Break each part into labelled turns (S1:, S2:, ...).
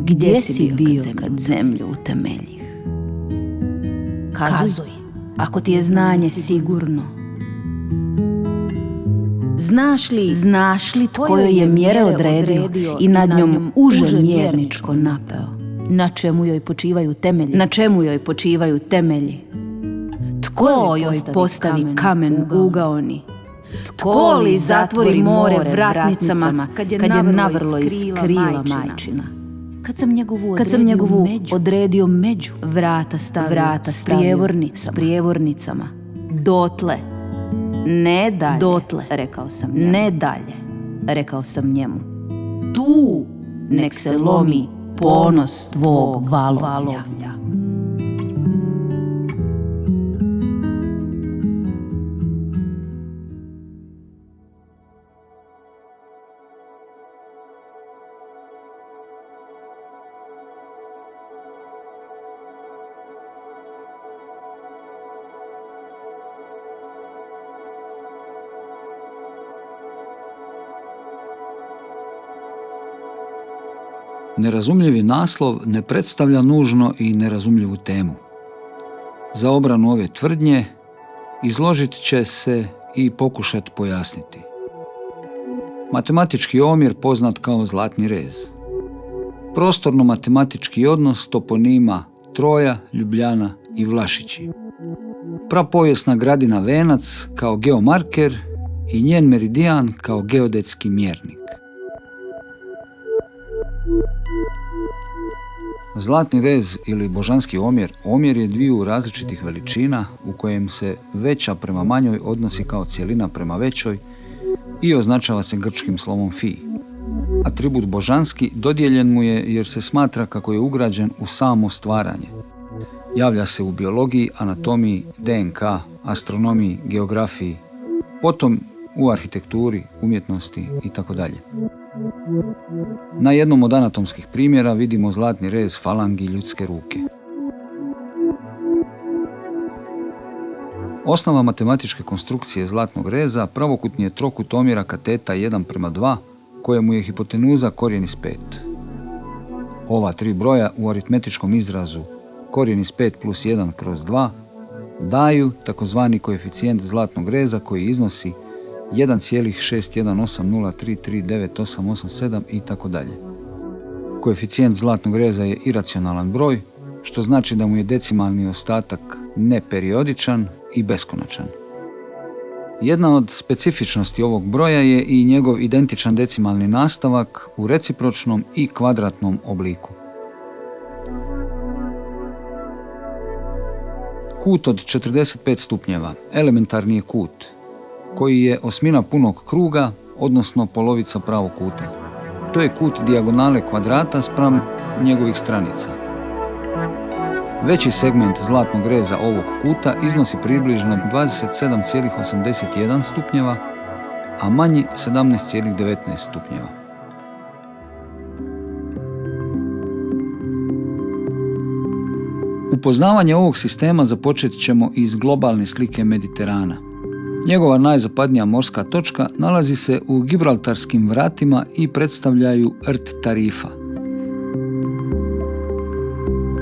S1: Gdje si bio kad zemlju utemeljih? Kazuj, ako ti je znanje sigurno. Znaš li tko joj je mjere odredio i nad njom uže mjerničko napeo? Na čemu joj počivaju temelji? Tko joj postavi kamen ugaoni? Tko li zatvori more vratnicama kad je navrlo iz krila majčina? Kad sam njegovu odredio među, vrata stavio s prijevornicama. Dotle, ne dalje, rekao sam njemu. Tu nek se lomi ponos tvog valovlja.
S2: Nerazumljivi naslov ne predstavlja nužno i nerazumljivu temu. Za obranu ove tvrdnje izložit će se i pokušati pojasniti. Matematički omjer poznat kao zlatni rez. Prostorno-matematički odnos toponima Troja, Ljubljana i Vlašići. Prapovijesna gradina Venac kao geomarker i njen meridijan kao geodetski mjernik. Zlatni rez ili božanski omjer je dviju različitih veličina u kojem se veća prema manjoj odnosi kao cjelina prema većoj i označava se grčkim slovom fi. Atribut božanski dodijeljen mu je jer se smatra kako je ugrađen u samo stvaranje. Javlja se u biologiji, anatomiji, DNK, astronomiji, geografiji, potom u arhitekturi, umjetnosti itd. Na jednom od anatomskih primjera vidimo zlatni rez falangi ljudske ruke. Osnova matematičke konstrukcije zlatnog reza pravokutni je trokut omjera kateta 1:2, kojemu je hipotenuza korijen iz 5. Ova tri broja u aritmetičkom izrazu korijen iz 5 plus 1/2 daju takozvani koeficijent zlatnog reza koji iznosi 1,6180339887 itd. Koeficijent zlatnog reza je iracionalan broj, što znači da mu je decimalni ostatak neperiodičan i beskonačan. Jedna od specifičnosti ovog broja je i njegov identičan decimalni nastavak u recipročnom i kvadratnom obliku. Kut od 45 stupnjeva elementarni je kut, koji je osmina punog kruga, odnosno polovica pravog kuta. To je kut dijagonale kvadrata spram njegovih stranica. Veći segment zlatnog reza ovog kuta iznosi približno 27,81 stupnjeva, a manji 17,19 stupnjeva. Upoznavanje ovog sistema započet ćemo iz globalne slike Mediterana. Njegova najzapadnija morska točka nalazi se u Gibraltarskim vratima i predstavljaju rt Tarifa.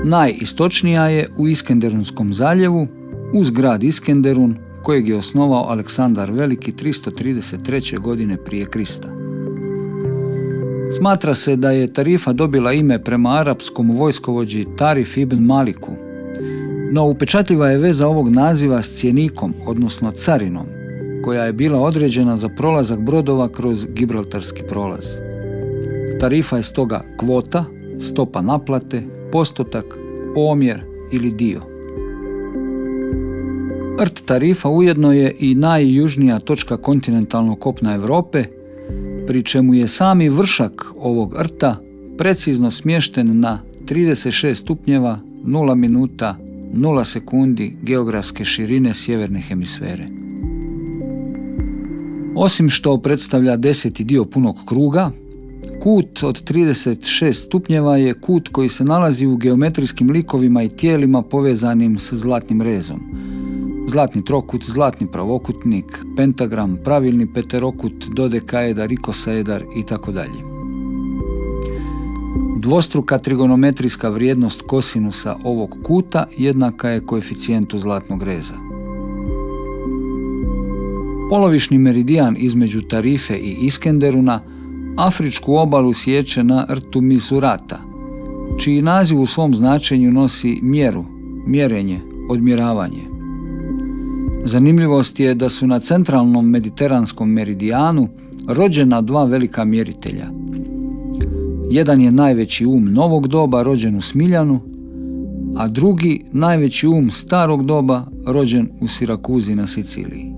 S2: Najistočnija je u Iskenderunskom zaljevu uz grad Iskenderun kojeg je osnovao Aleksandar Veliki 333. godine prije Krista. Smatra se da je Tarifa dobila ime prema arapskom vojskovođi Tarif ibn Maliku, no upečatljiva je veza ovog naziva s cjenikom, odnosno carinom, koja je bila određena za prolazak brodova kroz Gibraltarski prolaz. Tarifa je stoga kvota, stopa naplate, postotak, omjer ili dio. Rt Tarifa ujedno je i najjužnija točka kontinentalnog kopna Europe, pri čemu je sami vršak ovog rta precizno smješten na 36 stupnjeva 0 minuta 0 sekundi geografske širine sjeverne hemisfere. Osim što predstavlja 10. dio punog kruga, kut od 36 stupnjeva je kut koji se nalazi u geometrijskim likovima i tijelima povezanim s zlatnim rezom. Zlatni trokut, zlatni pravokutnik, pentagram, pravilni peterokut, dodekaedar, ikosaedar itd. Dvostruka trigonometrijska vrijednost kosinusa ovog kuta jednaka je koeficijentu zlatnog reza. Polovišni meridijan između Tarife i Iskenderuna afričku obalu siječe na rtu Misurata, čiji naziv u svom značenju nosi mjeru, mjerenje, odmjeravanje. Zanimljivost je da su na centralnom mediteranskom meridijanu rođena dva velika mjeritelja. Jedan je najveći novog doba rođen u Smiljanu, a drugi najveći starog doba rođen u Sirakuzi na Siciliji.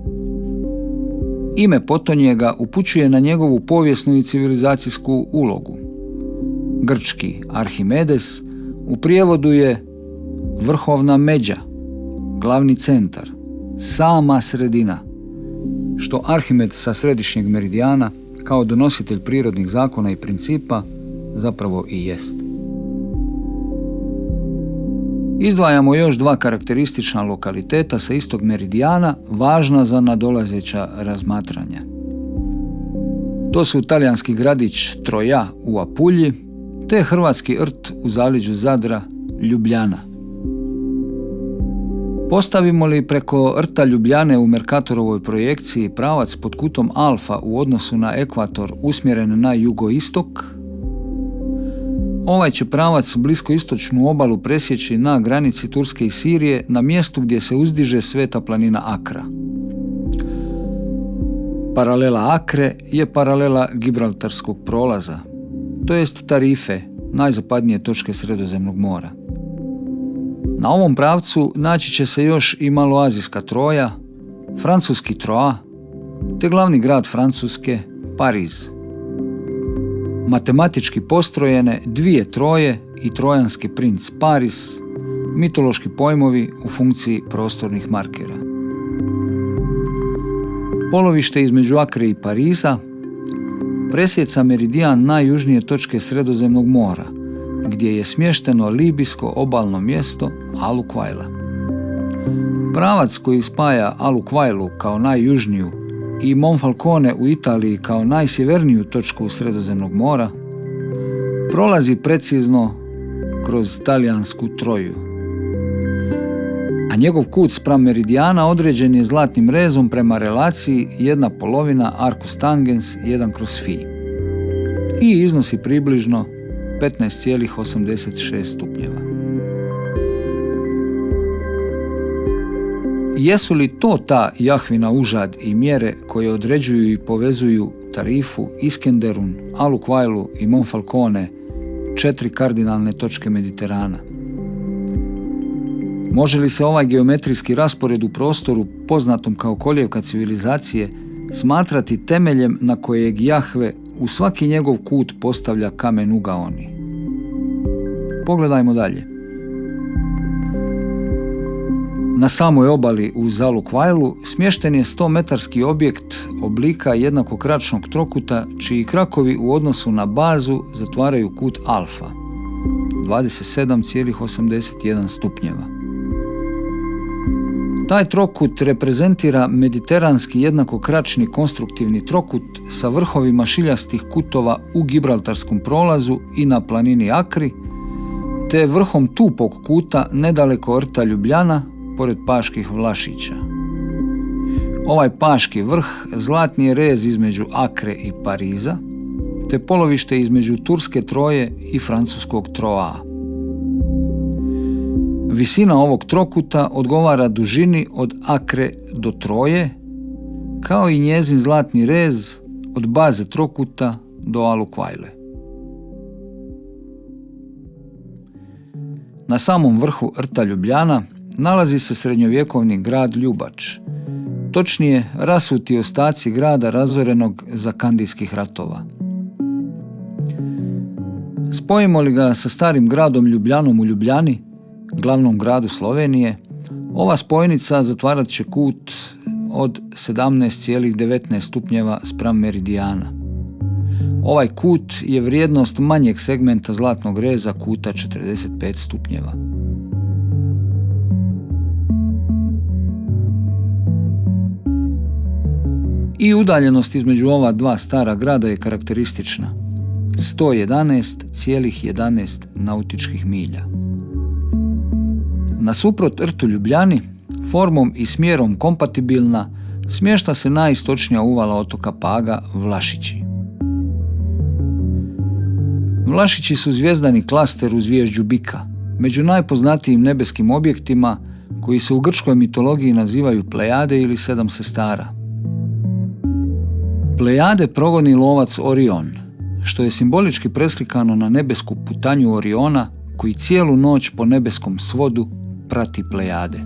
S2: Ime potonjega upućuje na njegovu povijesnu i civilizacijsku ulogu. Grčki Arhimedes u prijevodu je vrhovna međa, glavni centar, sama sredina, što Arhimed sa središnjeg meridijana, kao donositelj prirodnih zakona i principa, zapravo i jest. Izdvajamo još dva karakteristična lokaliteta sa istog meridijana, važna za nadolazeća razmatranja. To su talijanski gradić Troja u Apulji, te hrvatski rt u zaleđu Zadra, Ljubljana. Postavimo li preko rta Ljubljane u Merkatorovoj projekciji pravac pod kutom alfa u odnosu na ekvator usmjeren na jugoistok, ovaj će pravac bliskoistočnu obalu presjeći na granici Turske i Sirije na mjestu gdje se uzdiže sveta planina Akra. Paralela Akre je paralela Gibraltarskog prolaza, to jest Tarife, najzapadnije točke Sredozemnog mora. Na ovom pravcu naći će se još i maloazijska Troja, francuski Troa, te glavni grad Francuske, Pariz. Matematički postrojene dvije Troje i trojanski princ Paris, mitološki pojmovi u funkciji prostornih markera. Polovište između Akre i Pariza presjeca meridijan najjužnije točke Sredozemnog mora, gdje je smješteno libijsko obalno mjesto Alukvajla. Pravac koji spaja Alukvajlu kao najjužniju i Monfalcone u Italiji kao najsjeverniju točku Sredozemnog mora prolazi precizno kroz talijansku Troju. A njegov kut spram meridijana određen je zlatnim rezom prema relaciji 1/2 arcus tangens 1/φ i iznosi približno 15,86 stupnjeva. Jesu li to ta Jahvina užad i mjere koje određuju i povezuju Tarifu, Iskenderun, Alukvajlu i Monfalcone, 4 kardinalne točke Mediterana? Može li se ovaj geometrijski raspored u prostoru, poznatom kao kolijevka civilizacije, smatrati temeljem na kojeg Jahve u svaki njegov kut postavlja kamen ugaoni? Pogledajmo dalje. Na samoj obali uz Alukvajlu smješten je 100-metarski objekt oblika jednakokračnog trokuta, čiji krakovi u odnosu na bazu zatvaraju kut alfa, 27,81 stupnjeva. Taj trokut reprezentira mediteranski jednakokračni konstruktivni trokut sa vrhovima šiljastih kutova u Gibraltarskom prolazu i na planini Akri, te vrhom tupog kuta nedaleko rta Ljubljana, pored Paških Vlašića. Ovaj Paški vrh zlatni je rez između Akre i Pariza, te polovište između Turske Troje i francuskog Troa. Visina ovog trokuta odgovara dužini od Akre do Troje, kao i njezin zlatni rez od baze trokuta do Alukvajle. Na samom vrhu rta Ljubljana nalazi se srednjovjekovni grad Ljubač, točnije rasuti ostaci grada razorenog za Kandijskih ratova. Spojimo li ga sa starim gradom Ljubljanom u Ljubljani, glavnom gradu Slovenije, ova spojnica zatvarat će kut od 17,19 stupnjeva spram meridijana. Ovaj kut je vrijednost manjeg segmenta zlatnog reza kuta 45 stupnjeva. I udaljenost između ova dva stara grada je karakteristična. 111,11 nautičkih milja. Nasuprot rtu Ljubljani, formom i smjerom kompatibilna, smješta se najistočnija uvala otoka Paga, Vlašići. Vlašići su zvijezdani klaster u zvježđu bika, među najpoznatijim nebeskim objektima koji se u grčkoj mitologiji nazivaju Plejade ili 7 sestara. Plejade progoni lovac Orion, što je simbolički preslikano na nebesku putanju Oriona koji cijelu noć po nebeskom svodu prati Plejade.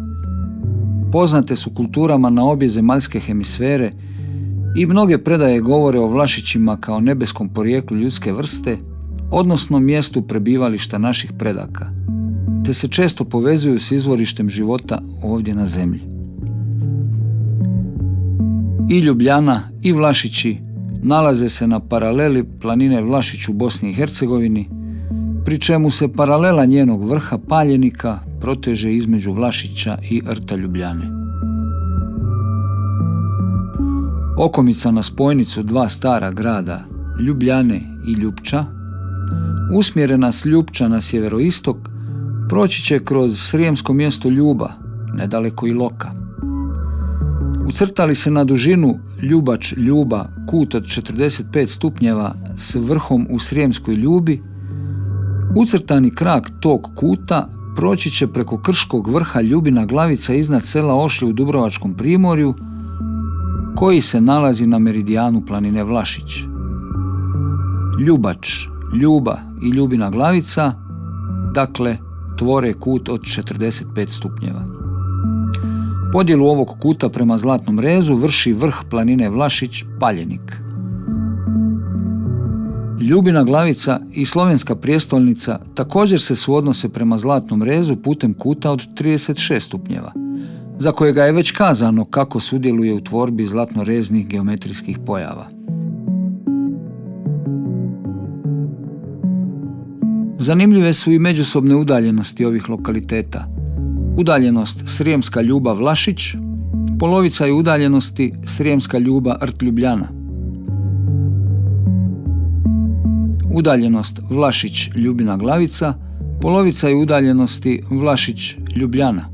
S2: Poznate su kulturama na obje zemaljske hemisfere i mnoge predaje govore o Vlašićima kao nebeskom porijeklu ljudske vrste, odnosno mjestu prebivališta naših predaka, te se često povezuju s izvorištem života ovdje na zemlji. I Ljubljana i Vlašići nalaze se na paraleli planine Vlašić u Bosni i Hercegovini, pri čemu se paralela njenog vrha Paljenika proteže između Vlašića i rta Ljubljane. Okomica na spojnicu dva stara grada, Ljubljane i Ljupča, usmjerena s Ljupča na sjeveroistok, proći će kroz srijemsko mjesto Ljuba, nedaleko Iloka. Ucrtali se na dužinu Ljubač-Ljuba kut od 45 stupnjeva s vrhom u srijemskoj Ljubi, ucrtani krak tog kuta proći će preko Krškog vrha Ljubina Glavica iznad sela Ošlje u Dubrovačkom primorju, koji se nalazi na meridijanu planine Vlašić. Ljubač, Ljuba i Ljubina Glavica, dakle, tvore kut od 45 stupnjeva. Podjelu ovog kuta prema zlatnom rezu vrši vrh planine Vlašić, Paljenik. Ljubina Glavica i slovenska prijestolnica također se suodnose prema zlatnom rezu putem kuta od 36 stupnjeva, za kojega je već kazano kako sudjeluje u tvorbi zlatnoreznih geometrijskih pojava. Zanimljive su i međusobne udaljenosti ovih lokaliteta. Udaljenost Srijemska Ljuba Vlašić, polovica je udaljenosti Srijemska Ljuba rt Ljubljana. Udaljenost Vlašić Ljubina Glavica, polovica je udaljenosti Vlašić Ljubljana.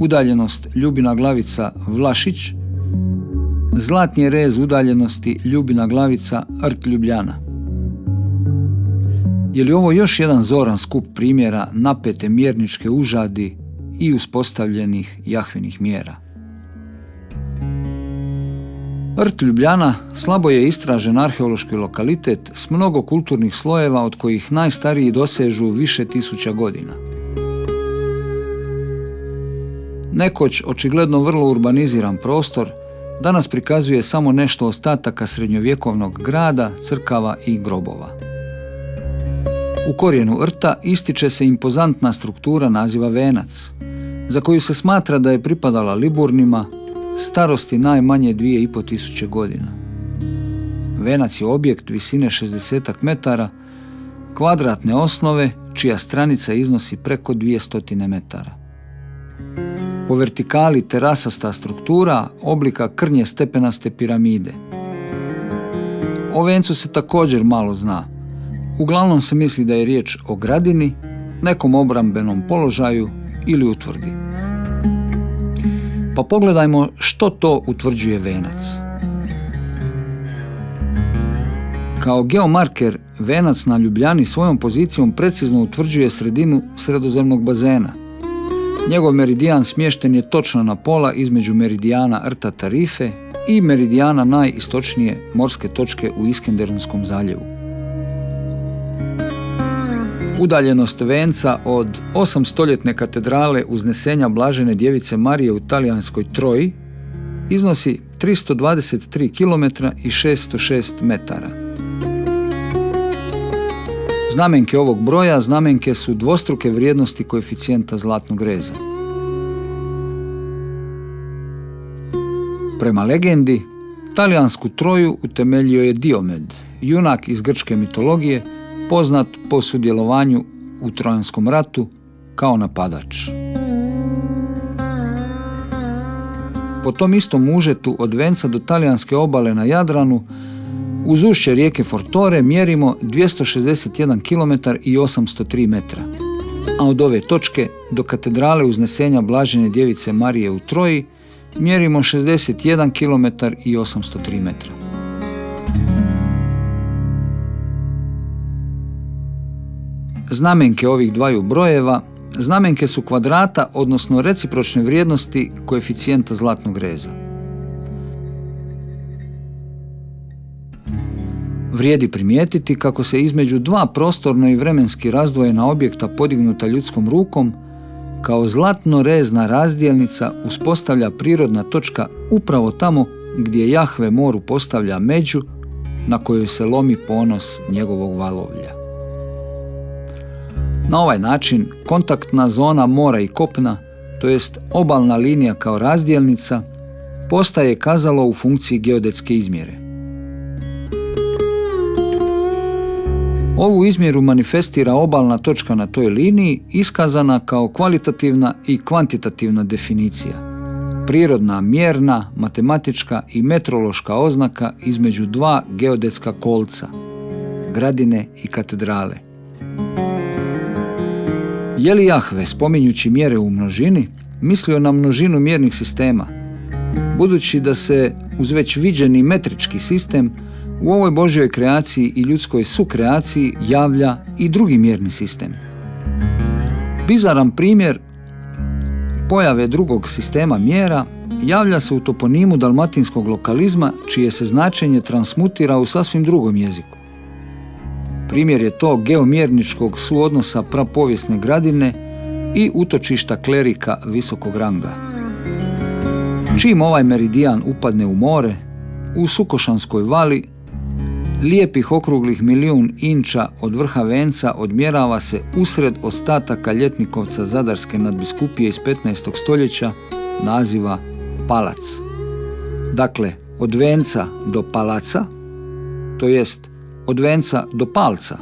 S2: Udaljenost Ljubina Glavica Vlašić, zlatni je rez udaljenosti Ljubina Glavica rt Ljubljana. Je li ovo još jedan zoran skup primjera napete mjerničke užadi i uspostavljenih Jahvinih mjera? Rt Ljubljana slabo je istražen arheološki lokalitet s mnogo kulturnih slojeva od kojih najstariji dosežu više tisuća godina. Nekoć očigledno vrlo urbaniziran prostor danas prikazuje samo nešto ostataka srednjovjekovnog grada, crkava i grobova. U korijenu rta ističe se impozantna struktura naziva Venac, za koju se smatra da je pripadala Liburnima, starosti najmanje 2500 godina. Venac je objekt visine 60 metara, kvadratne osnove, čija stranica iznosi preko 200 metara. Po vertikali terasasta struktura oblika krnje stepenaste piramide. O vencu se također malo zna. Uglavnom se misli da je riječ o gradini, nekom obrambenom položaju ili utvrdi. Pa pogledajmo što to utvrđuje Venac. Kao geomarker, Venac na Ljubljani svojom pozicijom precizno utvrđuje sredinu sredozemnog bazena. Njegov meridijan smješten je točno na pola između meridijana rta Tarife i meridijana najistočnije morske točke u Iskenderonskom zaljevu. Udaljenost Venca od 8-stoljetne katedrale Uznesenja Blažene djevice Marije u talijanskoj Troji iznosi 323 km i 606 metara. Znamenke ovog broja znamenke su dvostruke vrijednosti koeficijenta zlatnog reza. Prema legendi, talijansku Troju utemeljio je Diomed, junak iz grčke mitologije, poznat po sudjelovanju u Trojanskom ratu kao napadač. Po tom istom užetu od Venca do talijanske obale na Jadranu, uz ušće rijeke Fortore mjerimo 261 km i 803 metra, a od ove točke do katedrale Uznesenja Blažene Djevice Marije u Troji mjerimo 61 km i 803 metra. Znamenke ovih dvaju brojeva znamenke su kvadrata, odnosno recipročne vrijednosti koeficijenta zlatnog reza. Vrijedi primijetiti kako se između dva prostorno i vremenski razdvojena objekta podignuta ljudskom rukom kao zlatno-rezna razdjelnica uspostavlja prirodna točka upravo tamo gdje Jahve moru postavlja među na kojoj se lomi ponos njegovog valovlja. Na ovaj način kontaktna zona mora i kopna, to jest obalna linija kao razdjelnica, postaje kazalo u funkciji geodetske izmjere. Ovu izmjeru manifestira obalna točka na toj liniji iskazana kao kvalitativna i kvantitativna definicija, prirodna, mjerna, matematička i metrološka oznaka između dva geodetska kolca, Gradine i katedrale. Je li Jahve, spominjući mjere u množini, mislio na množinu mjernih sistema, budući da se uz već viđeni metrički sistem u ovoj Božjoj kreaciji i ljudskoj sukreaciji javlja i drugi mjerni sistem. Bizaran primjer pojave drugog sistema mjera javlja se u toponimu dalmatinskog lokalizma, čije se značenje transmutira u sasvim drugom jeziku. Primjer je to geomjerničkog suodnosa prapovijesne Gradine i utočišta klerika visokog ranga. Čim ovaj meridijan upadne u more, u Sukošanskoj vali, lijepih okruglih 1.000.000 inča od vrha Venca odmjerava se usred ostataka ljetnikovca Zadarske nadbiskupije iz 15. stoljeća naziva Palac. Dakle, od Venca do Palaca, to jest od Venca do Palca,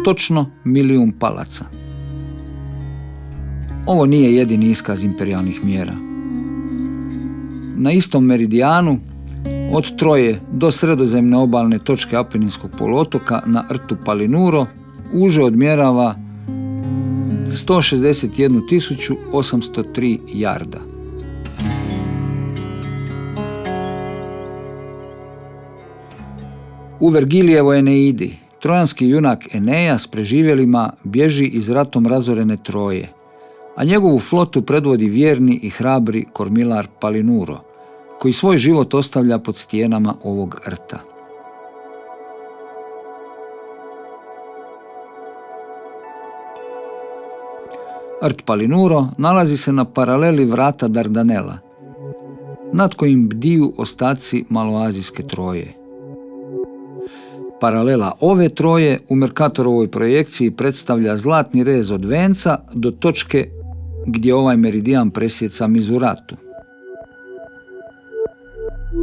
S2: točno 1.000.000 palaca. Ovo nije jedini iskaz imperijalnih mjera. Na istom meridijanu, od Troje do sredozemne obalne točke Apeninskog poluotoka na rtu Palinuro, uže odmjerava 161.803 jarda. U Vergilijevoj Eneidi trojanski junak Eneja s preživjelima bježi iz ratom razorene Troje, a njegovu flotu predvodi vjerni i hrabri kormilar Palinuro, koji svoj život ostavlja pod stijenama ovog rta. Rt Palinuro nalazi se na paraleli vrata Dardanela, nad kojim bdiju ostaci maloazijske Troje. Paralela ove Troje u Merkatorovoj projekciji predstavlja zlatni rez od Venca do točke gdje ovaj meridijan presjeca Mizuratu.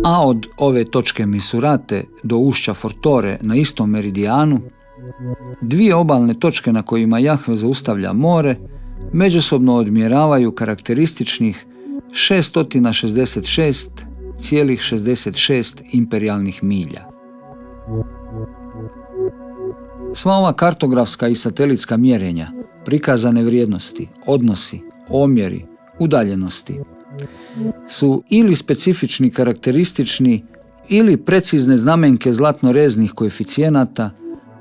S2: A od ove točke Misurate do ušća Fortore na istom meridijanu, dvije obalne točke na kojima Jahve zaustavlja more međusobno odmjeravaju karakterističnih 666,66 imperijalnih milja. Sva ova kartografska i satelitska mjerenja, prikazane vrijednosti, odnosi, omjeri, udaljenosti, su ili specifični karakteristični ili precizne znamenke zlatnoreznih koeficijenata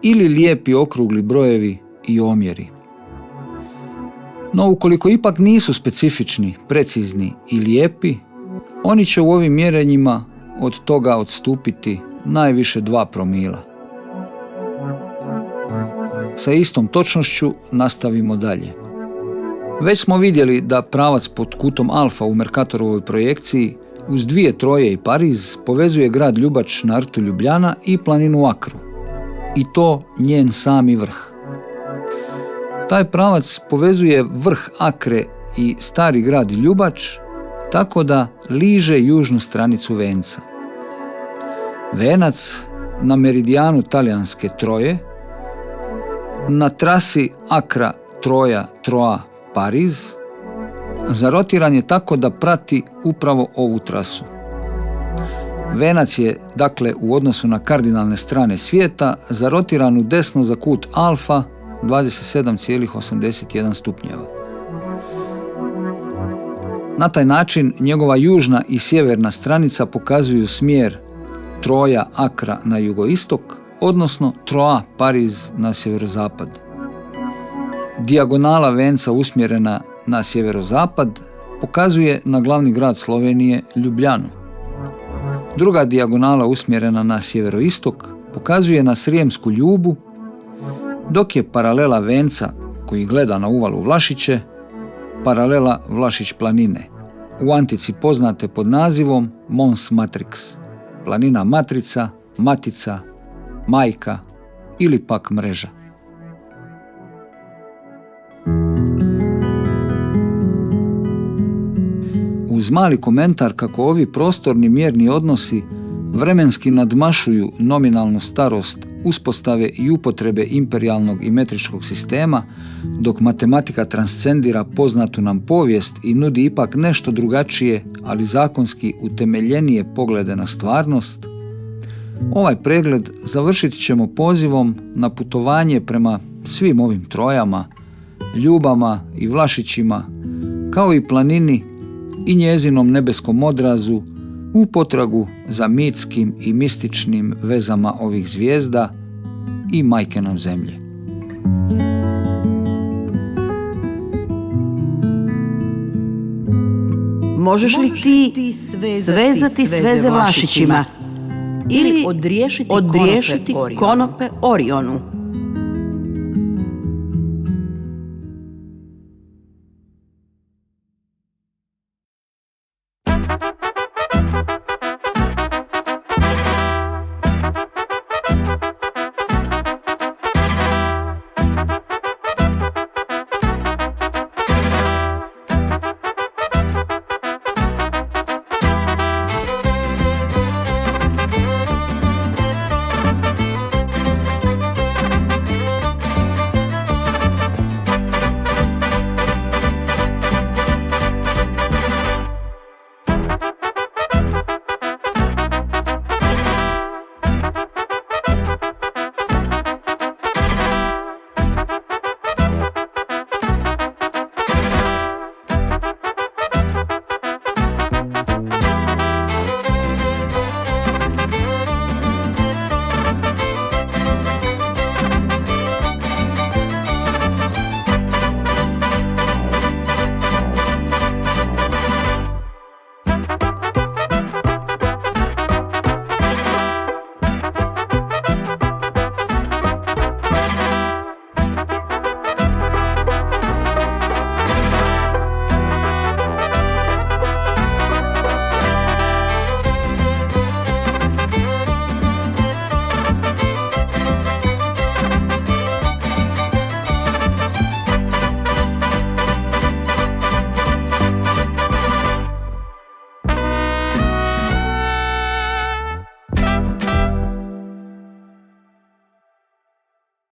S2: ili lijepi okrugli brojevi i omjeri. No ukoliko ipak nisu specifični, precizni i lijepi, oni će u ovim mjerenjima od toga odstupiti najviše 2 promila. Sa istom točnošću nastavimo dalje. Već smo vidjeli da pravac pod kutom Alfa u Merkatorovoj projekciji uz dvije Troje i Pariz povezuje grad Ljubač na rtu Ljubljana i planinu Akru. I to njen sami vrh. Taj pravac povezuje vrh Akre i stari grad Ljubač, tako da liže južnu stranicu venca. Venac na meridijanu talijanske Troje, na trasi Akra Troja Troa Pariz, zarotiran je tako da prati upravo ovu trasu. Venac je, dakle, u odnosu na kardinalne strane svijeta zarotiran u desno za kut alfa 27,81 stupnjeva. Na taj način njegova južna i sjeverna stranica pokazuju smjer Troja Akra na jugoistok, odnosno Troa Pariz na sjeverozapad. Dijagonala venca usmjerena na sjeverozapad pokazuje na glavni grad Slovenije Ljubljanu. Druga dijagonala usmjerena na sjeveroistok pokazuje na Srijemsku Ljubu, dok je paralela venca koji gleda na uvalu Vlašiće paralela Vlašić planine, u antici poznate pod nazivom Mons Matrix, planina matrica, matica, majka ili pak mreža. Uz mali komentar kako ovi prostorni mjerni odnosi vremenski nadmašuju nominalnu starost uspostave i upotrebe imperijalnog i metričkog sistema, dok matematika transcendira poznatu nam povijest i nudi ipak nešto drugačije, ali zakonski utemeljenije poglede na stvarnost, ovaj pregled završit ćemo pozivom na putovanje prema svim ovim Trojama, Ljubama i Vlašićima, kao i planini i njezinom nebeskom odrazu u potragu za mitskim i mističnim vezama ovih zvijezda i majke nam zemlje.
S3: Možeš li ti svezati sveze Vlašićima ili odriješiti konope Orionu?